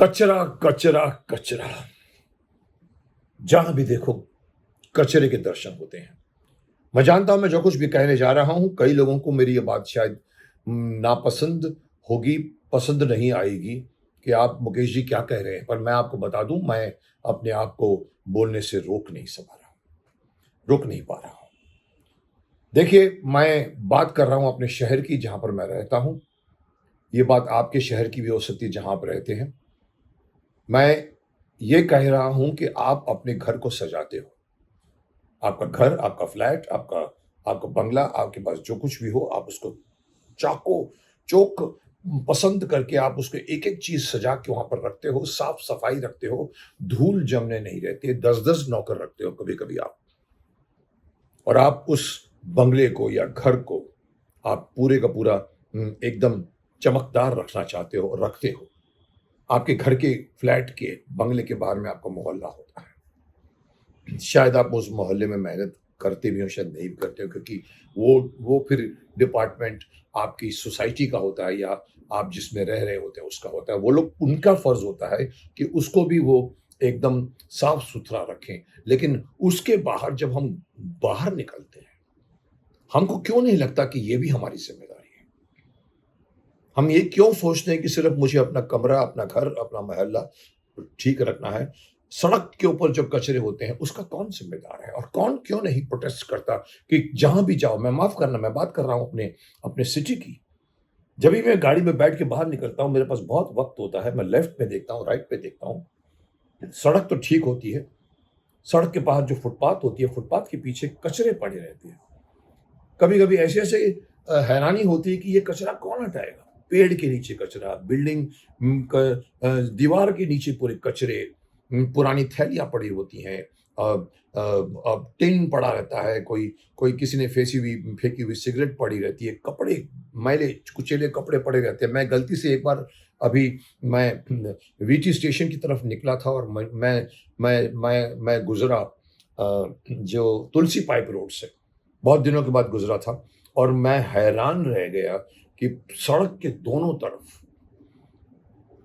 कचरा कचरा कचरा, जहां भी देखो कचरे के दर्शन होते हैं। मैं जानता हूं मैं जो कुछ भी कहने जा रहा हूं, कई लोगों को मेरी ये बात शायद नापसंद होगी, पसंद नहीं आएगी कि आप मुकेश जी क्या कह रहे हैं। पर मैं आपको बता दूं, मैं अपने आप को बोलने से रोक नहीं पा रहा हूं। देखिए, मैं बात कर रहा हूं अपने शहर की, जहां पर मैं रहता हूं। ये बात आपके शहर की भी हो सकती है जहां आप रहते हैं। मैं ये कह रहा हूं कि आप अपने घर को सजाते हो। आपका घर, आपका फ्लैट, आपका आपका बंगला, आपके पास जो कुछ भी हो, आप उसको चाको चौक पसंद करके आप उसको एक-एक चीज़ सजा के वहाँ पर रखते हो, साफ-सफाई रखते हो, धूल जमने नहीं देते, 10-10 नौकर रखते हो कभी-कभी आप। और आप उस बंगले को या घर को आप पूरे का पूरा एकदम चमकदार रखना चाहते हो और रखते हो। आपके घर के, फ्लैट के, बंगले के बाहर में आपका मोहल्ला होता है। शायद आप उस मोहल्ले में मेहनत करते भी हो, शायद नहीं भी करते हो, क्योंकि वो फिर डिपार्टमेंट आपकी सोसाइटी का होता है या आप जिसमें रह रहे होते हैं उसका होता है। वो लोग, उनका फर्ज होता है कि उसको भी वो एकदम साफ सुथरा रखें। लेकिन उसके बाहर जब हम बाहर निकलते हैं, हमको क्यों नहीं लगता कि ये भी हमारी जिम्मेदारी है? हम ये क्यों सोचते हैं कि सिर्फ मुझे अपना कमरा, अपना घर, अपना मोहल्ला ठीक रखना है? सड़क के ऊपर जो कचरे होते हैं उसका कौन जिम्मेदार है? और कौन क्यों नहीं प्रोटेस्ट करता कि जहां भी जाओ, मैं माफ करना, मैं बात कर रहा हूं अपने अपने सिटी की। जब भी मैं गाड़ी में बैठ के बाहर निकलता हूं, मेरे पास बहुत वक्त होता है, मैं लेफ्ट में देखता हूं, राइट पे देखता हूं। सड़क तो ठीक होती है, सड़क के पास जो फुटपाथ होती है, फुटपाथ के पीछे कचरे पड़े रहते हैं। कभी कभी ऐसे ऐसे हैरानी होती है कि ये कचरा कौन हटाएगा? पेड़ के नीचे कचरा, बिल्डिंग दीवार के नीचे पूरे कचरे, पुरानी थैलियां पड़ी होती हैं, टिन पड़ा रहता है, कोई कोई किसी ने फेंकी हुई सिगरेट पड़ी रहती है, कपड़े, मैले कुचेले कपड़े पड़े रहते हैं। मैं गलती से एक बार, अभी मैं वीटी स्टेशन की तरफ निकला था और मैं गुजरा जो तुलसी पाइप रोड से, बहुत दिनों के बाद गुजरा था, और मैं हैरान रह गया कि सड़क के दोनों तरफ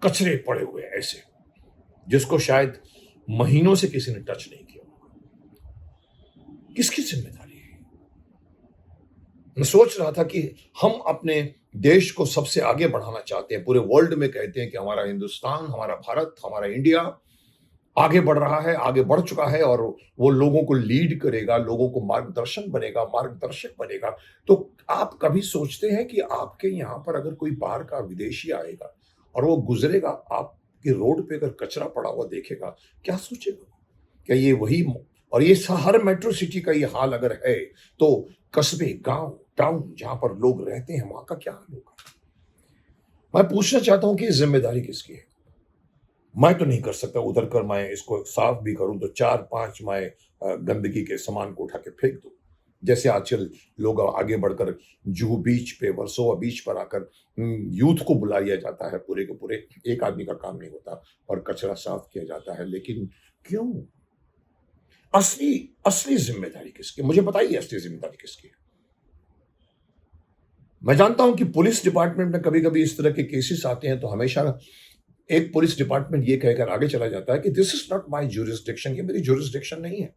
कचरे पड़े हुए हैं ऐसे, जिसको शायद महीनों से किसी ने टच नहीं किया होगा। किसकी जिम्मेदारी है? मैं सोच रहा था कि हम अपने देश को सबसे आगे बढ़ाना चाहते हैं। पूरे वर्ल्ड में कहते हैं कि हमारा हिंदुस्तान, हमारा भारत, हमारा इंडिया आगे बढ़ रहा है, आगे बढ़ चुका है, और वो लोगों को लीड करेगा, लोगों को मार्गदर्शन बनेगा, मार्गदर्शक बनेगा। तो आप कभी सोचते हैं कि आपके यहाँ पर अगर कोई बाहर का विदेशी आएगा और वो गुजरेगा, आपके रोड पे अगर कचरा पड़ा हुआ देखेगा, क्या सोचेगा? क्या ये वही और ये हर मेट्रो सिटी का ये हाल अगर है, तो कस्बे, गांव, टाउन जहां पर लोग रहते हैं, वहां का क्या हाल होगा? मैं पूछना चाहता हूं कि ये जिम्मेदारी किसकी है? मैं तो नहीं कर सकता उधर कर मैं इसको साफ भी करूं तो 4-5 मैं गंदगी के सामान को उठा के फेंक दूं। जैसे आजकल लोग आगे बढ़कर जुहू बीच पे, वर्सोवा बीच पर आकर यूथ को बुला लिया जाता है, पूरे के पूरे, एक आदमी का काम नहीं होता, और कचरा साफ किया जाता है। लेकिन क्यों? असली असली जिम्मेदारी किसकी? मुझे बताइए, असली जिम्मेदारी किसकी है? मैं जानता हूं कि पुलिस डिपार्टमेंट में कभी कभी इस तरह के केसेस आते हैं, तो हमेशा एक पुलिस डिपार्टमेंट ये कहकर आगे चला जाता है कि this is not my jurisdiction, ये मेरी ज्यूरिसडिक्शन नहीं है।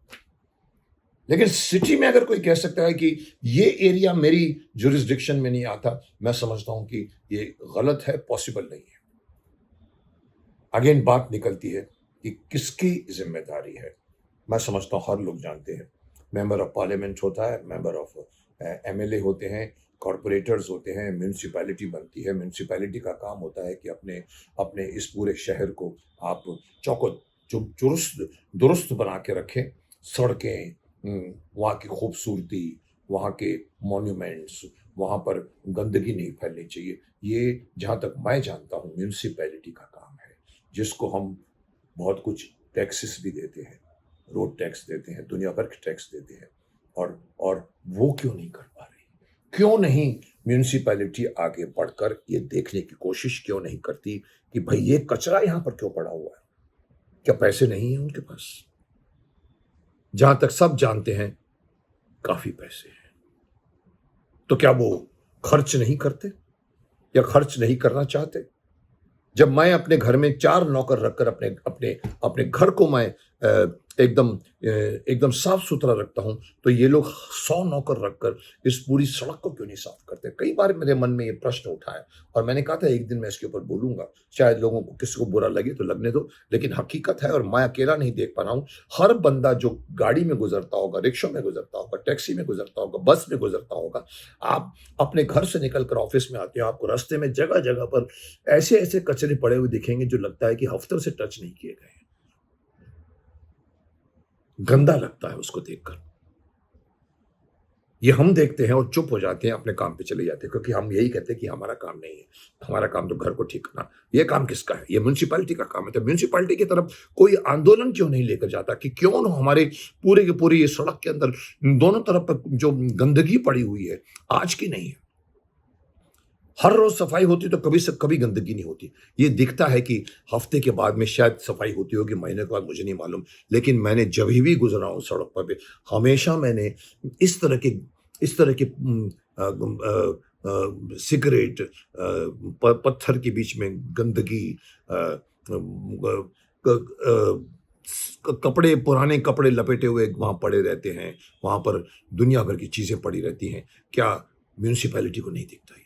लेकिन सिटी में अगर कोई कह सकता है कि ये एरिया मेरी ज्यूरिसडिक्शन में नहीं आता, मैं समझता हूं कि ये गलत है, पॉसिबल नहीं है। अगेन बात निकलती है कि किसकी जिम्मेदारी है। मैं समझता हूं हर लोग जानते हैं। मेंबर ऑफ पार्लियामेंट होता है, मेंबर ऑफ एमएलए होते हैं, कॉरपोरेटर्स होते हैं, म्यूनिसिपैलिटी बनती है। म्यूनिसिपैलिटी का काम होता है कि अपने अपने इस पूरे शहर को आप चौको दुरुस्त दुरुस्त बना के रखें। सड़कें, वहाँ की खूबसूरती, वहाँ के मॉन्यूमेंट्स, वहाँ पर गंदगी नहीं फैलनी चाहिए। ये जहाँ तक मैं जानता हूँ म्यूनिसिपैलिटी का काम है, जिसको हम बहुत कुछ टैक्सेस भी देते हैं, रोड टैक्स देते हैं, दुनिया भर के टैक्स देते हैं, और वो क्यों नहीं कर पा रही? क्यों नहीं म्यूनिसिपैलिटी आगे बढ़कर ये देखने की कोशिश क्यों नहीं करती कि भाई ये कचरा यहां पर क्यों पड़ा हुआ है? क्या पैसे नहीं है उनके पास? जहां तक सब जानते हैं, काफी पैसे हैं। तो क्या वो खर्च नहीं करते या खर्च नहीं करना चाहते? जब मैं अपने घर में 4 नौकर रखकर अपने अपने अपने घर को मैं एकदम साफ-सुथरा रखता हूँ, तो ये लोग 100 नौकर रखकर इस पूरी सड़क को क्यों नहीं साफ करते? कई बार मेरे मन में ये प्रश्न उठा है और मैंने कहा था एक दिन मैं इसके ऊपर बोलूँगा। शायद लोगों को किसी को बुरा लगे तो लगने दो, लेकिन हकीकत है और मैं अकेला नहीं देख पा रहा हूँ। हर बंदा जो गाड़ी में गुज़रता होगा, रिक्शा में गुज़रता होगा, टैक्सी में गुज़रता होगा, बस में गुज़रता होगा, आप अपने घर से निकल कर ऑफ़िस में आते हो, आपको रास्ते में जगह-जगह पर ऐसे-ऐसे कचरे पड़े हुए दिखेंगे जो लगता है कि हफ्तों से टच नहीं किए गए हैं। गंदा लगता है उसको देखकर। ये हम देखते हैं और चुप हो जाते हैं, अपने काम पे चले जाते हैं क्योंकि हम यही कहते हैं कि हमारा काम नहीं है। हमारा काम तो घर को ठीक करना। ये काम किसका है? ये म्युनिसिपैलिटी का काम है। तो म्युनिसिपैलिटी की तरफ कोई आंदोलन क्यों नहीं लेकर जाता कि क्यों ना हमारे पूरे के पूरे ये सड़क के अंदर दोनों तरफ जो गंदगी पड़ी हुई है, आज की नहीं है। हर रोज सफाई होती तो कभी से कभी गंदगी नहीं होती। ये दिखता है कि हफ्ते के बाद में शायद सफाई होती होगी, महीने के बाद मुझे नहीं मालूम। लेकिन मैंने जब भी गुज़रा हूँ सड़क पर पे, हमेशा मैंने इस तरह के सिगरेट प पत्थर के बीच में गंदगी अ, ग क अ, कपड़े पुराने कपड़े लपेटे हुए वहाँ पड़े रहते हैं। वहाँ पर दुनिया भर की चीज़ें पड़ी रहती हैं। क्या म्युनिसिपैलिटी को नहीं दिखता ये?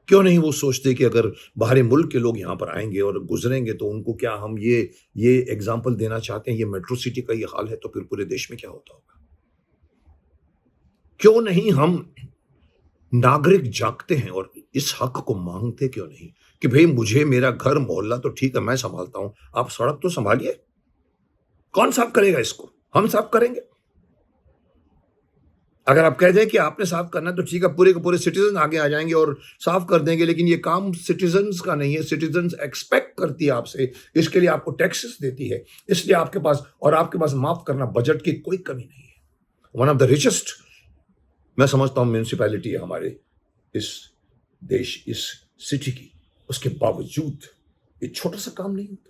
क्यों नहीं वो सोचते कि अगर बाहरी मुल्क के लोग यहाँ पर आएँगे और गुज़रेंगे तो उनको क्या हम ये एग्ज़ाम्पल देना चाहते हैं, ये मेट्रो सिटी का ये हाल है तो फिर पूरे देश में क्या होता होगा? क्यों नहीं हम नागरिक जागते हैं और इस हक को माँगते क्यों नहीं? कि भई मुझे मेरा घर मोहल्ला तो ठीक है मैं सँभालता हूँ, आप सड़क तो सँभालिए। कौन साफ़ करेगा इसको? हम साफ़ करेंगे। अगर आप कह दें कि आपने साफ करना है तो ठीक है, पूरे के पूरे सिटीज़न आगे आ जाएँगे और साफ कर देंगे, लेकिन ये काम सिटीज़न्स का नहीं है, सिटीज़न्स एक्सपेक्ट करती है आपसे, इसके लिए आपको टैक्सेस देती है, इसलिए आपके पास माफ़ करना बजट की कोई कमी नहीं है। वन ऑफ द रिचेस्ट मैं समझता हूँ म्युनिसिपैलिटी है हमारे इस इस सिटी की, उसके बावजूद ये छोटा-सा काम नहीं होता।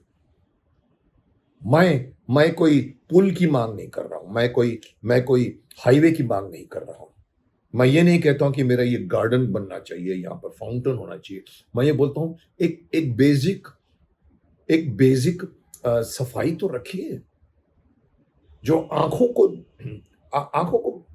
मैं कोई पुल की माँग नहीं कर रहा हूँ, मैं कोई हाईवे की माँग नहीं कर रहा हूँ। मैं ये नहीं कहता हूँ कि मेरा ये गार्डन बनना चाहिए, यहाँ पर फाउंटेन होना चाहिए। मैं ये बोलता हूँ एक बेसिक सफाई तो रखिए, जो आँखों को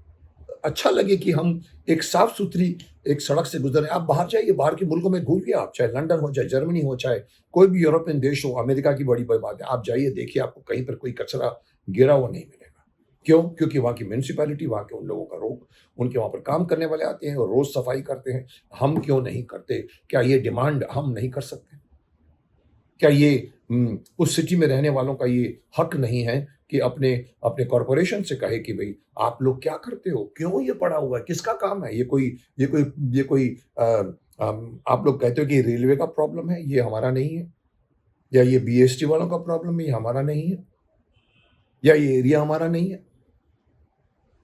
अच्छा लगे कि हम एक साफ-सुथरी एक सड़क से गुज़र रहे हैं। आप बाहर जाइए, बाहर के मुल्कों में घूमिए आप, चाहे लंदन हो, चाहे जर्मनी हो, चाहे कोई भी यूरोपियन देश हो, अमेरिका की बड़ी-बड़ी बात है। आप जाइए, देखिए, आपको कहीं पर कोई कचरा गिरा हुआ नहीं मिलेगा। क्यों? क्योंकि वहाँ की म्युनिसिपैलिटी, वहाँ के उन लोगों का रोग उनके वहाँ पर काम करने वाले आते हैं और रोज़ सफाई करते हैं। हम क्यों नहीं करते? क्या ये डिमांड हम नहीं कर सकते? क्या ये उस सिटी में रहने वालों का ये हक नहीं है कि अपने अपने कॉर्पोरेशन से कहे कि भई आप लोग क्या करते हो? क्यों ये पड़ा हुआ है? किसका काम है? ये कोई आप लोग कहते हो कि रेलवे का प्रॉब्लम है, ये हमारा नहीं है, या ये बीएसटी वालों का प्रॉब्लम है, ये हमारा नहीं है, या ये एरिया हमारा नहीं है।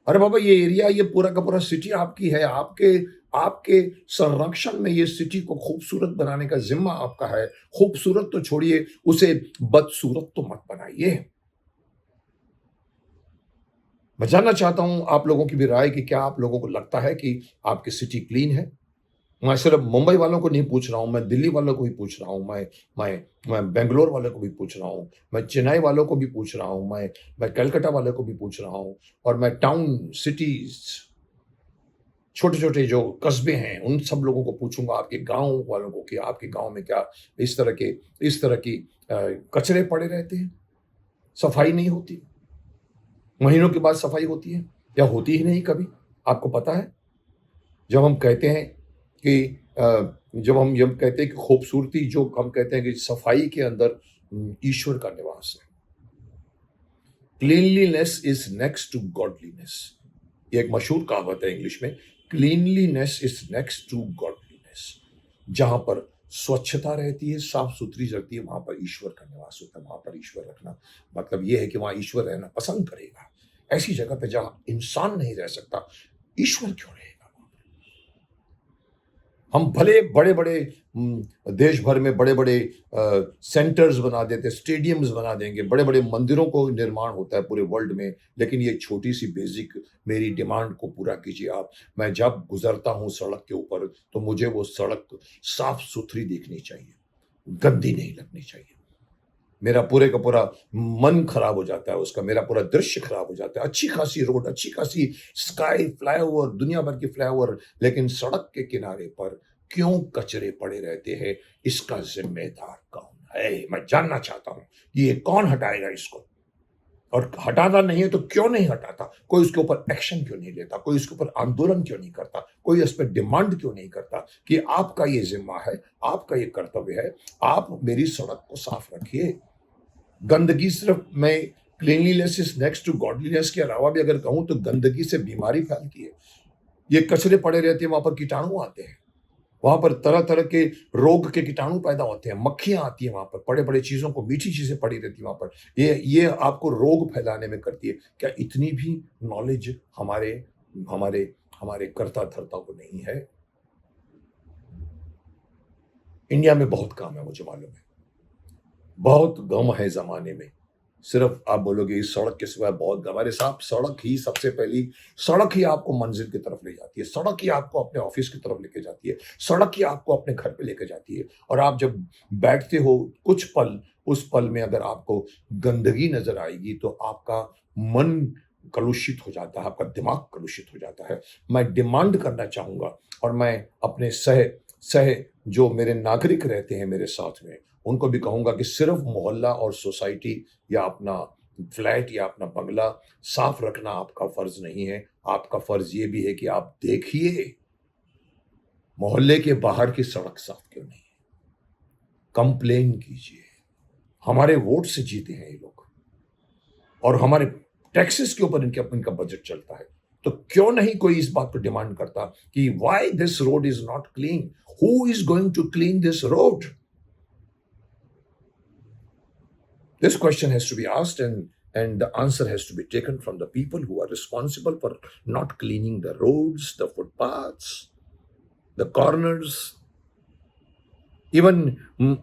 अरे बाबा, ये एरिया, ये पूरा का पूरा सिटी आपकी है। आपके आपके संरक्षण में ये सिटी को खूबसूरत बनाने का ज़िम्मा आपका है। खूबसूरत तो छोड़िए, उसे बदसूरत तो मत बनाइए। मैं जानना चाहता हूँ आप लोगों की भी राय कि क्या आप लोगों को लगता है कि आपकी सिटी क्लीन है? मैं सिर्फ मुंबई वालों को नहीं पूछ रहा हूँ, मैं दिल्ली वालों को भी पूछ रहा हूँ, मैं बैंगलोर वालों को भी पूछ रहा हूँ, मैं चेन्नई वालों को भी पूछ रहा हूँ, मैं कलकत्ता वालों को भी पूछ रहा हूँ, और मैं टाउन, सिटीज़, छोटे-छोटे जो कस्बे हैं, उन सब लोगों को पूछूँगा, आपके गाँव वालों को, कि आपके गाँव में क्या इस तरह की कचरे पड़े रहते हैं? सफाई नहीं होती? महीनों के बाद सफाई होती है या होती ही नहीं कभी? आपको पता है? जब हम कहते हैं कि जब कहते हैं कि खूबसूरती, जो हम कहते हैं कि सफाई के अंदर ईश्वर का निवास है। Cleanliness is next to godliness. ये एक मशहूर कहावत है इंग्लिश में, cleanliness is next to godliness. जहाँ पर स्वच्छता रहती है, साफ-सुथरी रहती है, वहाँ पर ईश्वर का निवास होता है। वहाँ पर ईश्वर रखना मतलब ये है कि वहाँ ईश्वर रहना पसंद करेगा। ऐसी जगह पे जहाँ इंसान नहीं रह सकता, ईश्वर क्यों रहेगा? हम भले बड़े-बड़े देश भर में बड़े-बड़े सेंटर्स बना देते, स्टेडियम्स बना देंगे, बड़े-बड़े मंदिरों को निर्माण होता है पूरे वर्ल्ड में, लेकिन ये छोटी-सी बेसिक मेरी डिमांड को पूरा कीजिए आप। मैं जब गुज़रता हूँ सड़क के ऊपर, तो मुझे वो सड़क साफ-सुथरी दिखनी चाहिए, गंदी नहीं लगनी चाहिए। मेरा पूरे का पूरा मन खराब हो जाता है उसका, मेरा पूरा दृश्य खराब हो जाता है। अच्छी खासी रोड, अच्छी खासी स्काई, फ्लाईओवर, दुनिया भर के फ्लाईओवर, लेकिन सड़क के किनारे पर क्यों कचरे पड़े रहते हैं? इसका ज़िम्मेदार कौन है? मैं जानना चाहता हूँ, ये कौन हटाएगा इसको? और हटाता नहीं है तो क्यों नहीं हटाता? कोई उसके ऊपर एक्शन क्यों नहीं लेता? कोई उसके ऊपर आंदोलन क्यों नहीं करता? कोई इस पे डिमांड क्यों नहीं करता कि आपका ये ज़िम्मा है, आपका ये कर्तव्य है, आप मेरी सड़क को साफ रखिए। गंदगी सिर्फ मैं cleanliness is next to godliness के अलावा भी अगर कहूं तो गंदगी से बीमारी फैलती है। ये कचरे पड़े रहते हैं, वहां पर कीटाणु आते हैं, वहां पर तरह तरह के रोग के कीटाणु पैदा होते हैं, मक्खियां आती हैं वहां पर, बड़े बड़े चीजों को, मीठी चीजें पड़ी रहती है वहां पर, ये आपको रोग फैलाने में करती है। क्या इतनी भी नॉलेज हमारे हमारे हमारे कर्ता धर्ता को नहीं है? इंडिया में बहुत काम है, मुझे मालूम है, बहुत गम है जमाने में। सिर्फ आप बोलोगे इस सड़क के सिवाय बहुत गम। अरे साहब, सड़क ही सबसे पहली, सड़क ही आपको मंजिल की तरफ ले जाती है, सड़क ही आपको अपने ऑफिस की तरफ लेके जाती है, सड़क ही आपको अपने घर पे लेके जाती है। और आप जब बैठते हो कुछ पल, उस पल में अगर आपको गंदगी नजर आएगी तो आपका मन कलुषित हो जाता है, आपका दिमाग कलुषित हो जाता है। मैं डिमांड करना चाहूंगा, और मैं अपने सह सह जो मेरे नागरिक रहते हैं मेरे साथ में, उनको भी कहूंगा कि सिर्फ मोहल्ला और सोसाइटी या अपना फ्लैट या अपना बंगला साफ रखना आपका फर्ज नहीं है। आपका फर्ज ये भी है कि आप देखिए मोहल्ले के बाहर की सड़क साफ क्यों नहीं है, कंप्लेन कीजिए। हमारे वोट से जीते हैं ये लोग, और हमारे टैक्सेस के ऊपर इनका बजट चलता है। तो क्यों नहीं कोई इस बात पर डिमांड करता कि why this road is not clean? Who is going to clean this road? This question has to be asked, and the answer has to be taken from the people who are responsible for not cleaning the roads, the footpaths, the corners. Even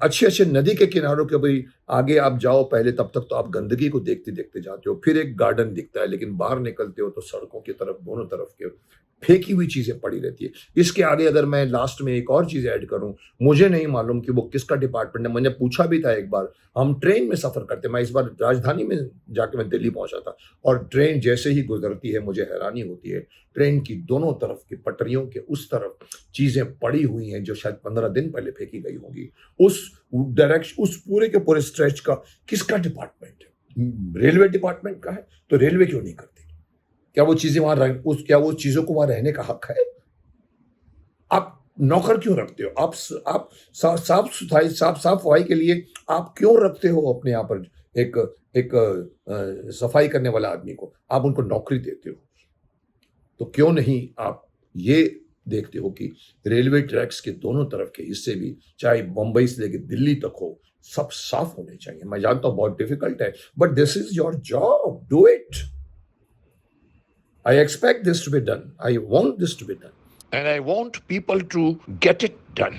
अच्छे अच्छे नदी के किनारों के भाई आगे आप जाओ पहले, तब तक तो आप गंदगी को देखते देखते जाते हो, फिर एक गार्डन दिखता है, लेकिन बाहर निकलते हो तो सड़कों की तरफ दोनों तरफ के फेंकी हुई चीजें पड़ी रहती है। इसके आगे अगर मैं लास्ट में एक और चीज ऐड करूं, मुझे नहीं मालूम कि वो किसका डिपार्टमेंट है, मैंने पूछा भी था एक बार। हम ट्रेन में सफर करते, मैं इस बार राजधानी में जाके मैं दिल्ली पहुंचा था, और ट्रेन जैसे ही गुजरती है मुझे हैरानी होती है। ट्रेन की दोनों तरफ की पटरियों के उस तरफ चीजें पड़ी हुई हैं जो शायद 15 दिन पहले फेंकी गई होंगी। उस डायरेक्शन, उस पूरे के पूरे स्ट्रेच का किसका डिपार्टमेंट है? रेलवे डिपार्टमेंट का है। तो रेलवे क्यों नहीं करती? क्या वो चीजें वहां क्या वो चीजों को वहां रहने का हक है? आप नौकर क्यों रखते हो? आप साफ सुथराई, साफ सफाई के लिए आप क्यों रखते हो अपने यहाँ पर एक एक सफाई करने वाला आदमी को? आप उनको नौकरी देते हो, तो क्यों नहीं आप ये देखते हो कि रेलवे ट्रैक्स के दोनों तरफ के हिस्से भी, चाहे मुंबई से लेकर दिल्ली तक हो, सब साफ होने चाहिए। मैं जानता हूं बहुत डिफिकल्ट है, but this is your job, do it. I expect this to be done. I want this to be done. And I want people to get it done.